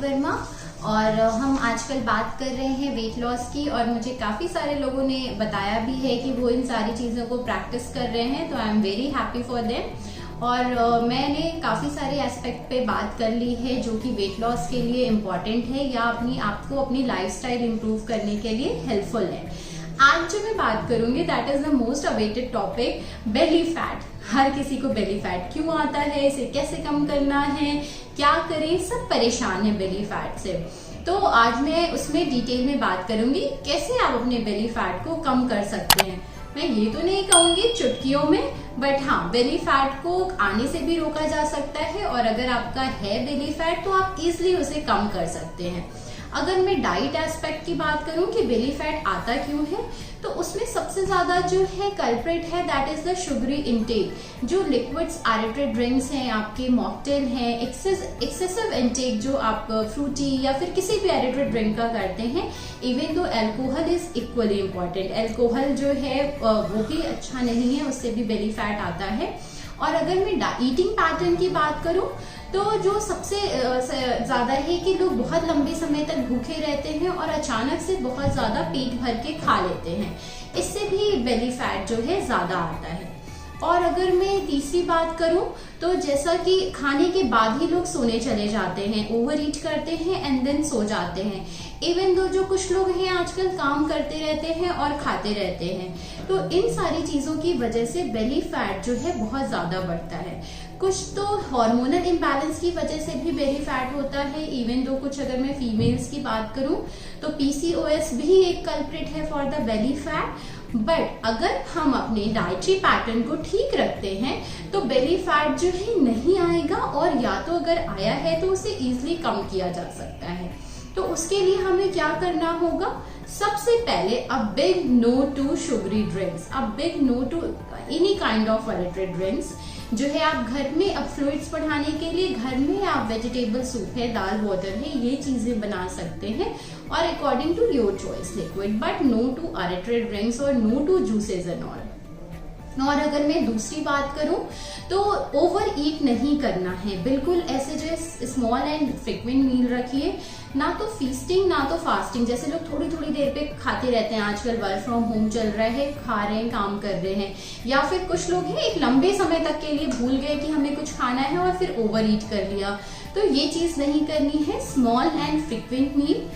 वर्मा और हम आजकल बात कर रहे हैं वेट लॉस की। और मुझे काफ़ी सारे लोगों ने बताया भी है कि वो इन सारी चीज़ों को प्रैक्टिस कर रहे हैं, तो I am very happy for them. और मैंने काफ़ी सारे एस्पेक्ट पे बात कर ली है जो कि वेट लॉस के लिए इम्पॉर्टेंट है या आपको अपनी लाइफस्टाइल इम्प्रूव करने के लिए हेल्पफुल है। आज जो मैं बात करूंगी that is the most awaited topic, belly fat. हर किसी को बेली फैट क्यों आता है, इसे कैसे कम करना है, क्या करें, सब परेशान है बेली फैट से। तो आज मैं उसमें डिटेल में बात करूंगी कैसे आप अपने बेली फैट को कम कर सकते हैं। मैं ये तो नहीं कहूंगी चुटकियों में, बट हाँ, बेली फैट को आने से भी रोका जा सकता है और अगर आपका है बेली फैट तो आप इजिली उसे कम कर सकते हैं। अगर मैं डाइट एस्पेक्ट की बात करूं कि बेली फैट आता क्यों है, तो उसमें सबसे ज्यादा जो है कल्प्रिट है that is the sugary intake. जो लिक्विड्स एडिटेड ड्रिंक्स हैं, आपके मॉकटेल हैं, एक्सेसिव इनटेक जो आप फ्रूटी या फिर किसी भी एडिटेड ड्रिंक का करते हैं, even though alcohol is equally important. Alcohol जो है वो भी अच्छा नहीं है, उससे भी बेली फैट आता है। और अगर मैं ईटिंग पैटर्न की बात करूं तो जो सबसे ज्यादा है कि लोग बहुत लंबे समय तक भूखे रहते हैं और अचानक से बहुत ज्यादा पेट भर के खा लेते हैं, इससे भी बेली फैट जो है ज्यादा आता है। और अगर मैं तीसरी बात करूं तो जैसा कि खाने के बाद ही लोग सोने चले जाते हैं, ओवर ईट करते हैं एंड देन सो जाते हैं। इवन दो जो कुछ लोग हैं आजकल काम करते रहते हैं और खाते रहते हैं, तो इन सारी चीजों की वजह से बेली फैट जो है बहुत ज्यादा बढ़ता है। कुछ तो हार्मोनल इम्बैलेंस की वजह से भी बेली फैट होता है। इवन दो कुछ अगर मैं फीमेल्स की बात करूं तो पीसीओएस भी एक कल्प्रिट है for the belly fat. But अगर हम अपने डाइटरी पैटर्न को ठीक रखते हैं तो बेली फैट जो है नहीं आएगा, और या तो अगर आया है तो उसे इजिली कम किया जा सकता है। तो उसके लिए हमें क्या करना होगा, सबसे पहले a big no to sugary drinks, a big no to any kind of aerated drinks. जो है आप घर में अब फ्लूइड्स बढ़ाने के लिए घर में आप वेजिटेबल सूप है, दाल वाटर है, ये चीजें बना सकते हैं और according to your choice liquid, but no to aerated drinks और no to juices and all. और अगर मैं दूसरी बात करूं तो ओवर ईट नहीं करना है, बिल्कुल ऐसे जो स्मॉल एंड फ्रिक्वेंट मील रखिए, ना तो फीस्टिंग ना तो फास्टिंग। जैसे लोग थोड़ी थोड़ी देर पे खाते रहते हैं, आजकल वर्क फ्रॉम होम चल रहा है, खा रहे हैं, काम कर रहे हैं, या फिर कुछ लोग हैं एक लंबे समय तक के लिए भूल गए कि हमें कुछ खाना है और फिर ओवर ईट कर लिया, तो ये चीज नहीं करनी है। स्मॉल एंड फ्रिक्वेंट मील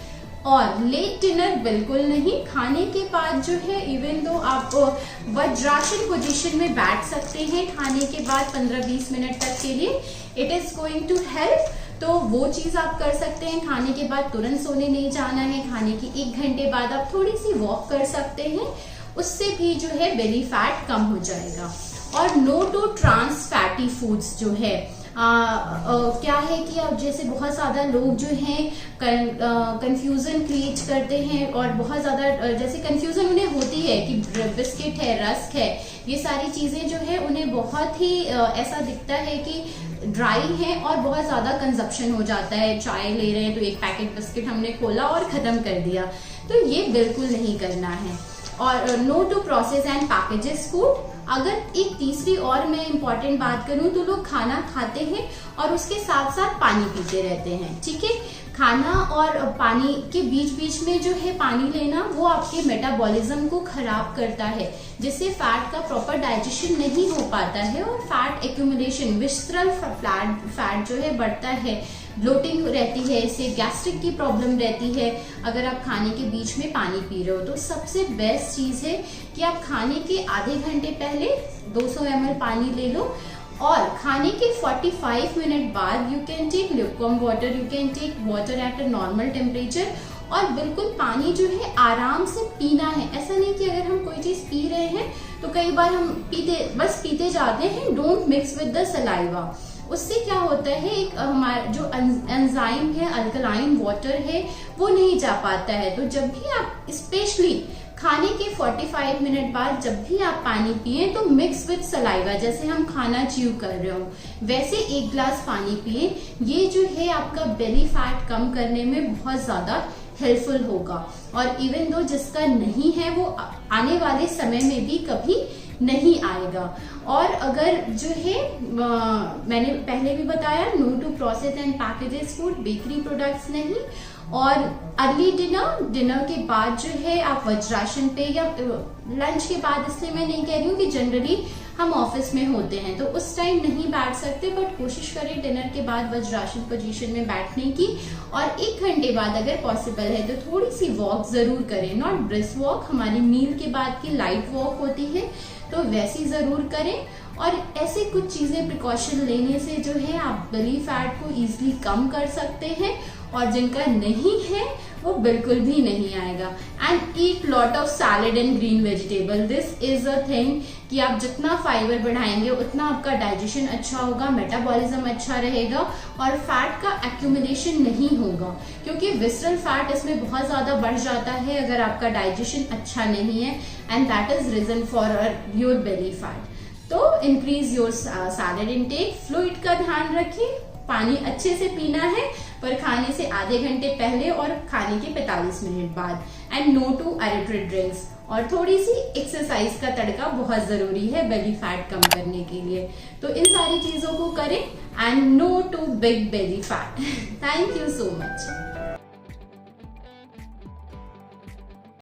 और लेट डिनर बिल्कुल नहीं। खाने के बाद जो है इवन दो आप वज्रासन पोजीशन में बैठ सकते हैं खाने के बाद 15-20 मिनट तक के लिए, it is going to help. तो वो चीज आप कर सकते हैं। खाने के बाद तुरंत सोने नहीं जाना है, खाने के 1 घंटे बाद आप थोड़ी सी वॉक कर सकते हैं, उससे भी जो है बेली फैट कम हो जाएगा। और no to trans fatty foods जो है क्या है कि अब जैसे बहुत ज्यादा लोग जो हैं कंफ्यूजन क्रिएट करते हैं और बहुत ज्यादा जैसे कंफ्यूजन उन्हें होती है कि बिस्किट है, रस्क है, ये सारी चीजें जो है उन्हें बहुत ही ऐसा दिखता है कि ड्राई है और बहुत ज्यादा कंजप्शन हो जाता है। चाय ले रहे हैं तो एक पैकेट बिस्किट हमने खोला और खत्म कर दिया, तो ये बिल्कुल नहीं करना है। और no to process and packages food. अगर एक तीसरी और मैं इम्पॉर्टेंट बात करूं तो लोग खाना खाते हैं और उसके साथ साथ पानी पीते रहते हैं, ठीक है। खाना और पानी के बीच बीच में जो है पानी लेना वो आपके मेटाबॉलिज्म को खराब करता है, जिससे फैट का प्रॉपर डाइजेशन नहीं हो पाता है और फैट एक्यूमुलेशन, विस्ट्रल फैट जो है बढ़ता है, ब्लोटिंग रहती है, इससे गैस्ट्रिक की प्रॉब्लम रहती है अगर आप खाने के बीच में पानी पी रहे हो। तो सबसे बेस्ट चीज है कि आप खाने के आधे घंटे पहले 200 ml पानी ले लो और खाने के 45 मिनट बाद you can take lukewarm water, you can take water at a normal temperature. और बिल्कुल पानी जो है आराम से पीना है, ऐसा नहीं कि अगर हम कोई चीज पी रहे हैं तो कई बार हम बस पीते जाते हैं, don't mix with the saliva. उससे क्या होता है, एक हमारा जो एंजाइम है, अल्कलाइन वाटर है, वो नहीं जा पाता है। तो जब भी आप स्पेशली खाने के 45 मिनट बाद जब भी आप पानी पिए तो मिक्स विद सलाइवा, जैसे हम खाना च्यू कर रहे हो वैसे 1 ग्लास पानी पिए। ये जो है आपका बेली फैट कम करने में बहुत ज्यादा हेल्पफुल होगा। और इवन दो जिसका नहीं है वो आने वाले समय में भी कभी नहीं आएगा। और अगर जो है मैंने पहले भी बताया, no to process and packages food, bakery products नहीं। और अर्ली डिनर के बाद जो है आप वज्रासन पे, या लंच के बाद इसलिए मैं नहीं कह रही हूँ कि जनरली हम ऑफिस में होते हैं तो उस टाइम नहीं बैठ सकते, बट कोशिश करें डिनर के बाद वज्रासन पोजीशन में बैठने की। और 1 घंटे बाद अगर पॉसिबल है तो थोड़ी सी वॉक जरूर करें, नॉट ब्रिस्क वॉक, हमारी मील के बाद की लाइट वॉक होती है तो वैसी जरूर करें। और ऐसे कुछ चीजें प्रिकॉशन लेने से जो है आप बेली फैट को इजीली कम कर सकते हैं, और जिनका नहीं है वो बिल्कुल भी नहीं आएगा। And eat lot of salad and green vegetable, this is a thing कि आप जितना फाइबर बढ़ाएंगे उतना आपका डाइजेशन अच्छा होगा, मेटाबॉलिज्म अच्छा रहेगा और फैट का एक्यूमुलेशन नहीं होगा, क्योंकि विसरल फैट इसमें बहुत ज्यादा बढ़ जाता है अगर आपका डाइजेशन अच्छा नहीं है, and that is reason for your belly fat. तो increase your salad intake, fluid का ध्यान रखिए, पानी अच्छे से पीना है पर खाने से आधे घंटे पहले और खाने के 45 मिनट बाद, एंड नो टू एरिथ्रिक ड्रिंक्स। और थोड़ी सी एक्सरसाइज का तड़का बहुत जरूरी है बेली फैट कम करने के लिए। तो इन सारी चीजों को करें and no to big belly fat. Thank you so much.